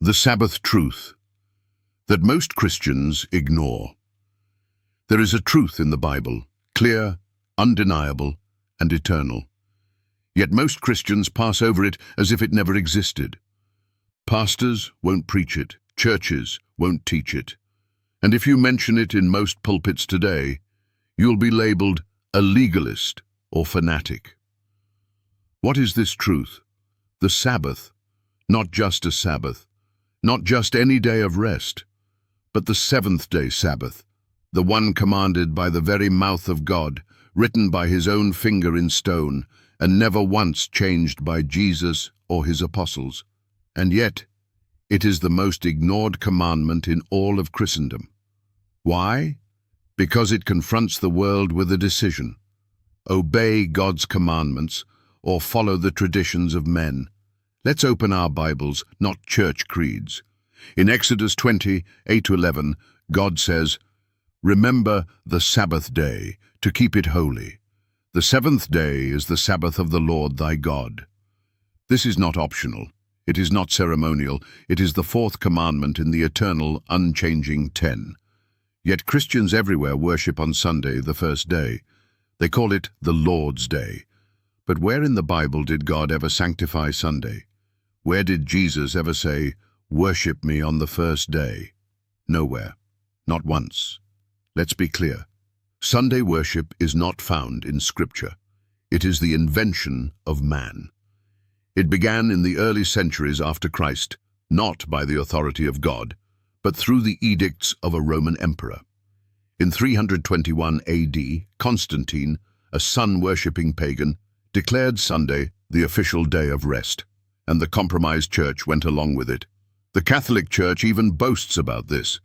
The Sabbath truth that most Christians ignore. There is a truth in the Bible, clear, undeniable, and eternal. Yet most Christians pass over it as if it never existed. Pastors won't preach it, churches won't teach it. And if you mention it in most pulpits today, you'll be labeled a legalist or fanatic. What is this truth? The Sabbath, not just a Sabbath, not just any day of rest, but the seventh-day Sabbath, the one commanded by the very mouth of God, written by his own finger in stone, and never once changed by Jesus or his apostles. And yet, it is the most ignored commandment in all of Christendom. Why? Because it confronts the world with a decision: obey God's commandments or follow the traditions of men. Let's open our Bibles, not church creeds. In Exodus 20, 8-11, God says, "Remember the Sabbath day, to keep it holy. The seventh day is the Sabbath of the Lord thy God." This is not optional. It is not ceremonial. It is the fourth commandment in the eternal, unchanging 10. Yet Christians everywhere worship on Sunday, the first day. They call it the Lord's Day. But where in the Bible did God ever sanctify Sunday? Where did Jesus ever say, "Worship me on the first day"? Nowhere. Not once. Let's be clear. Sunday worship is not found in Scripture. It is the invention of man. It began in the early centuries after Christ, not by the authority of God, but through the edicts of a Roman emperor. In 321 AD, Constantine, a sun-worshipping pagan, declared Sunday the official day of rest, and the compromised church went along with it. The Catholic Church even boasts about this.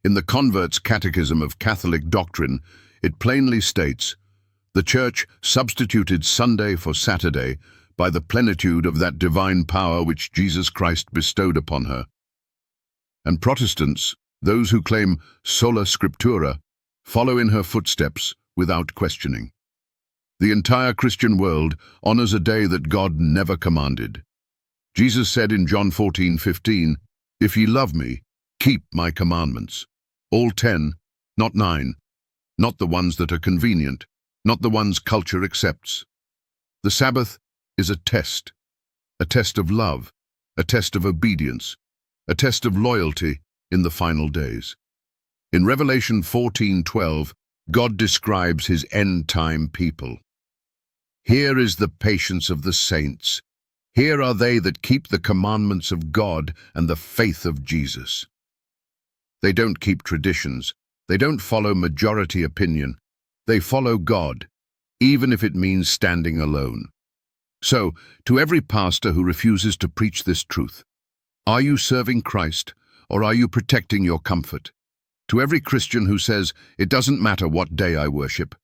In the Convert's Catechism of Catholic Doctrine, it plainly states, "The Church substituted Sunday for Saturday by the plenitude of that divine power which Jesus Christ bestowed upon her." And Protestants, those who claim sola scriptura, follow in her footsteps without questioning. The entire Christian world honors a day that God never commanded. Jesus said in John 14:15, "If ye love me, keep my commandments." All 10, not 9, not the ones that are convenient, not the ones culture accepts. The Sabbath is a test of love, a test of obedience, a test of loyalty in the final days. In Revelation 14:12, God describes his end-time people. "Here is the patience of the saints. Here are they that keep the commandments of God and the faith of Jesus." They don't keep traditions. They don't follow majority opinion. They follow God, even if it means standing alone. So, to every pastor who refuses to preach this truth, are you serving Christ, or are you protecting your comfort? To every Christian who says, "It doesn't matter what day I worship,"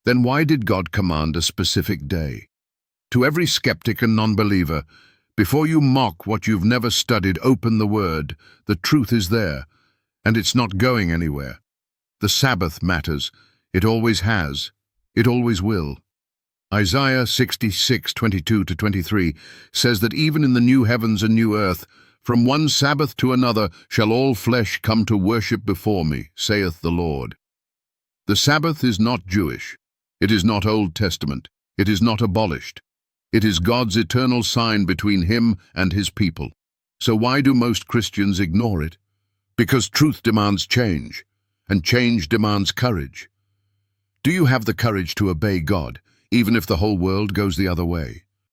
then why did God command a specific day? To every skeptic and non-believer, before you mock what you've never studied, open the Word. The truth is there, and it's not going anywhere. The Sabbath matters. It always has. It always will. Isaiah 66:22-23 says that even in the new heavens and new earth, from one Sabbath to another shall all flesh come to worship before me, saith the Lord. The Sabbath is not Jewish. It is not Old Testament. It is not abolished. It is God's eternal sign between him and his people. So why do most Christians ignore it? Because truth demands change, and change demands courage. Do you have the courage to obey God, even if the whole world goes the other way?